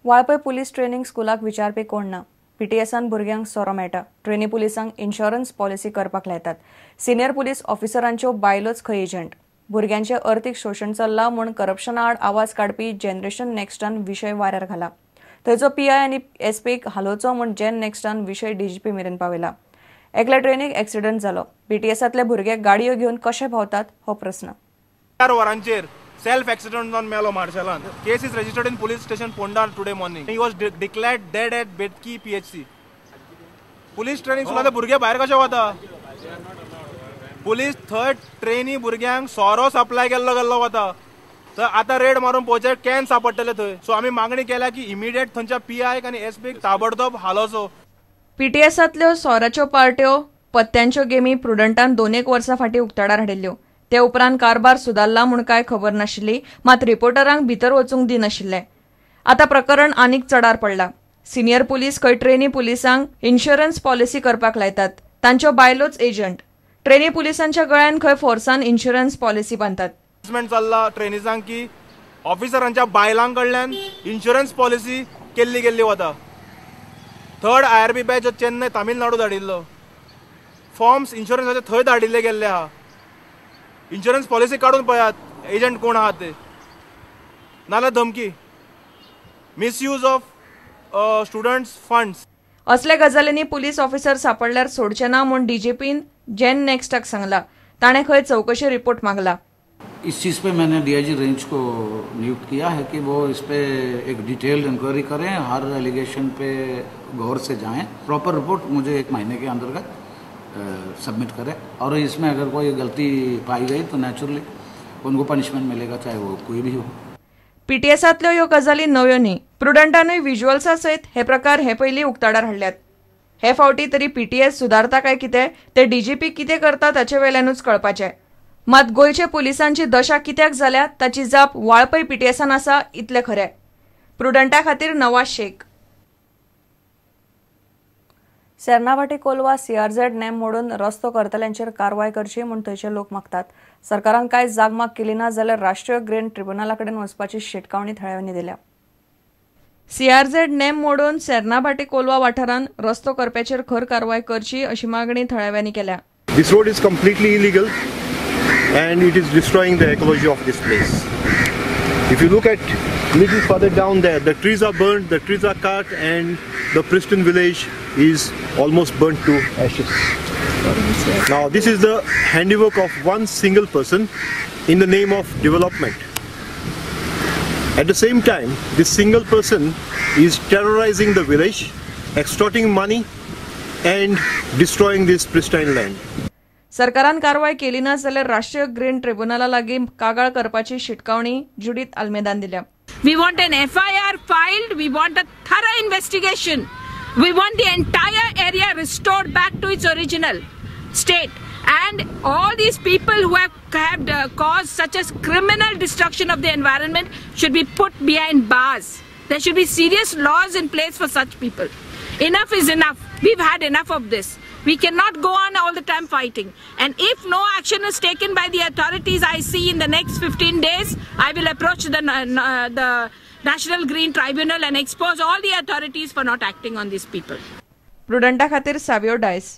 Valpoi police training स्कूलाक विचारपी कोण ना। पीटीएसान भुरग्यांक सोरो मेळटा। ट्रेनी पुलिसांक इन्शुरन्स पॉलिसी करपाक लायतात। सिनियर पुलीस ऑफिसरांच्यो बायलोच खंय एजंट। भुरग्यांचे अर्थीक शोषण चल्ला म्हूण करप्शना आड आवाज काडपी जनरेशन नेक्स्टान विशय वाऱ्यार घाला। थंयचो पीआय आनी एसपीक हालोवचो म्हूण जेन नेक्स्टान विशय डीजीपी मेरेन पावयला। एकल्या ट्रेनीक एक्सिडंट जालो। पीटीएसांतले भुरगे गाडयो घेवन कशे भोंवतात हो प्रस्न। 4 वरांचेर self accident जावन मेलो मार्शेलान. Case is registered in police station Ponda today morning. He was declared dead at Bedki PHC. Police training सुद्धा भुरगे भायर कशे वता? पुलीस थर्ड ट्रेनी भुरग्यांक सोरो सप्लाय केल्लो वता. तर आता रेड मारून पळोवचे कॅन सापडटले थंय. सो आमी मागणी केल्या की इमिडिएट थंयच्या पीआयक आनी एसपीक ताबडतोब हालोचो. पीटीएसांतल्यो सोराच्यो पार्ट्यो पत्त्यांच्यो गेमी प्रुडंटान 2-1 वर्सां फाटीं उक्ताडार हाडिल्ल्यो। ते उपरांत कारभार सुदारला म्हूण काय खबर नाशिल्ली, मात रिपोर्टरांक भितर वचूंक दिनाशिल्ले। आता प्रकरण आनीक चडार पडला। सिनियर पुलीस खंय ट्रेनी पुलिसांक इन्शुरन्स पॉलिसी करपाक लायतात। तांच्यो बायलोच एजंट। ट्रेनी पुलिसांच्या गळ्यान खंय फोर्सान इन्शुरन्स पॉलिसी बांदतात। चल्ला ट्रेनीसांक की ऑफिसरांच्या बायलां कडल्यान इन्शुरन्स पॉलिसी केल्ली वता। Third IRB batch Chennai Tamil Nadu धाडिल्लो। फॉर्म्स इन्शुरन्साचे थंय धाडिल्ले गेल्ले आहा। इन्शुरन्स पॉलिसी काढून पळयात एजंट कोण आहात ते। नाल्यार धमकी मिसयूज ऑफ स्टुडंट्स फंड्स। असले गजालींनी पुलीस ऑफिसर सापडल्यार सोडचे ना म्हूण डीजीपीन जेन नेक्स्टाक सांगला। ताणें खंय चौकशी रिपोर्ट मागला। इस चीज़ पे मैंने डीआईजी रेंज को नियुक्त किया है कि वो इस पे एक डिटेल इंक्वायरी करें, हर एलिगेशन पे गौर से जाएं, प्रॉपर रिपोर्ट मुझे 1 महीने के अंतर्गत सबमिट करें और इसमें अगर कोई गलती पाई गई तो नेचुरली उनको पनिशमेंट मिलेगा, चाहे वो कोई भी हो। पीटीएसांतल्यो ह्यो गजाली नव्यो न्ही। प्रुडंटानूय विज्युअल्सा सयत हे प्रकार हे पयलीं उक्ताडार हाडल्यात। हे फावटी तरी पीटीएस सुदारता काय कितें ते डीजीपी कितें करता ताचे वेल्यानूच कळपाचें। मात गोंयचे पुलिसांची दशा कित्याक जाल्या ताची जाप वाळपय पीटीएसान आसा इतलें खरें। प्रुडंटा खातीर नवाज शेख। सेर्नावाटी कोलवा CRZ नेम मोडून रस्तो करतल्यांचेर कारवाय करची म्हूण थंयचे लोक मागतात। सरकारान कांय जागमाग केली ना जाल्यार राष्ट्रीय ग्रेन ट्रिब्युनला कडेन वचपाची शिटकावणी थळाव्यांनी दिल्या। CRZ नेम मोडून सेर्नावाटी कोलवा वाठारान रस्तो करप्याचेर खर कारवाय करची अशी मागणी थळाव्यांनी केल्या। This road is completely illegal and it is destroying the ecology of this place. If you look at little further down there, the trees are burnt, the trees are cut, and the pristine village is almost burnt to ashes. Now this is the handiwork of one single person in the name of development. At the same time, this single person is terrorizing the village, extorting money and destroying this pristine land. सरकारान कारवाय केली ना जाल्यार राष्ट्रीय green ट्रिब्युनला लागीं कागाळ करपाची शिटकावणी जुडीत आल्मेदान दिल्या। We want an FIR filed, we want a thorough investigation. We want the entire area restored back to its original state. And all these people who have caused such as criminal destruction of the environment should be put behind bars. There should be serious laws in place for such people. Enough is enough. We've had enough of this. We cannot go on all the time fighting. And if no action is taken by the authorities, I see in the next 15 days, I will approach the National Green Tribunal and expose all the authorities for not acting on these people. प्रुडंटा खातीर सावियो डायस।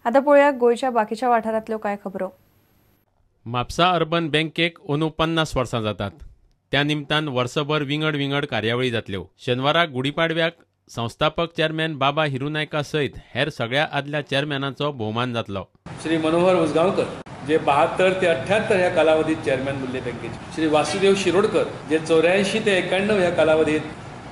आता पळोवया गोंयच्या बाकीच्या वाठारांतल्यो कांय खबरो। Mapusa urban बँकेक अंदू 50 वर्सां जातात। त्या निमतान वर्सभर विंगड कार्यावळी जातल्यो। शेनवाराक गुडीपाडव्याक संस्थापक चेअरमॅन बाबा हिरुनायका सयत हेर सगळ्या आदल्या चेअरमॅनांचो भोवमान जातलो। श्री मनोहर उसगांवकर जे 72 ते 78 ह्या कालावधीत चेअरमॅन उरले बँकेचे, श्री वासुदेव शिरोडकर जे 84 ते 91 ह्या कालावधीत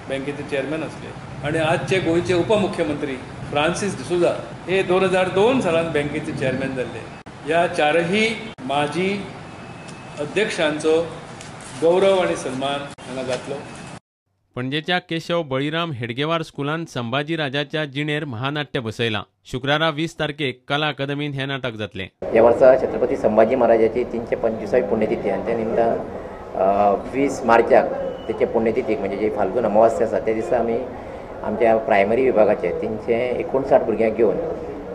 बँकेचे चेअरमॅन असले, आणि आजचे गोंयचे उपमुख्यमंत्री फ्रान्सिस डिसोजा हे 2002 सालांत बँकेचे चेअरमॅन जाल्ले। ह्या चारही माजी अध्यक्षांचो गौरव आणि सन्मान हांगा जातलो। पणजेच्या केशव बळीराम हेडगेवार स्कुलान संभाजी राजाच्या जिणेर महानाट्य बसयलां। शुक्रारा 20 तारखेक कला अकादमीन हे नाटक जातले। ह्या वर्सा छत्रपती संभाजी महाराजाची 325वी पुण्यतिथी आनी त्या निमतान 20 मार्चाक तेचे पुण्यतिथीक म्हणजे जी फाल्गून अमावास्या आसा त्या दिसा आमी आमच्या प्रायमरी विभागाचे 359 भुरग्यांक घेवन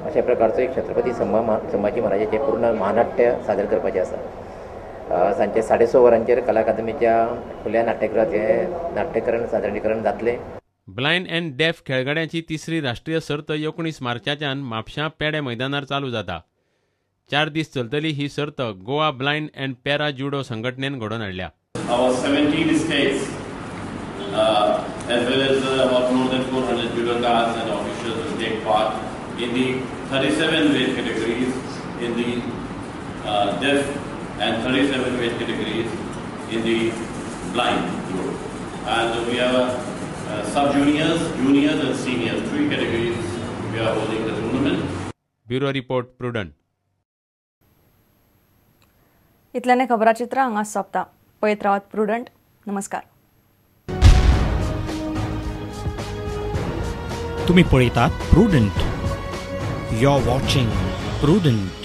अशा प्रकारचो एक छत्रपती संभाजी महाराजाचे पूर्ण महानाट्य सादर करपाचें आसा। सांजचे 6:30 वरांचेर कला अकादमीच्या खुल्या नाट्यगृहात नाट्यकरण सादरीकरण जातले. ब्लायंड अँड डेफ खेळगड्यांची तिसरी राष्ट्रीय सर्त 19 मार्चाच्यान म्हापशां पेडे मैदानार चालू जाता. 4 दीस चलतली ही सर्त गोवा ब्लायंड अँड पॅरा जुडो संघटनेन घडोवन हाडल्या. Our 17 states, as well as about more than 400 judokas and officials will take part in the 37 weight categories in the deaf and 37 weight categories in the blind judo. And we have sub-juniors, juniors and seniors, 3 categories we are holding the tournament. Bureau report Prudent. इतल्याने खबराचित्र हांगा सोंपता. पळयत रावत Prudent. नमस्कार. तुम्ही पळयतात Prudent. You are watching prudent.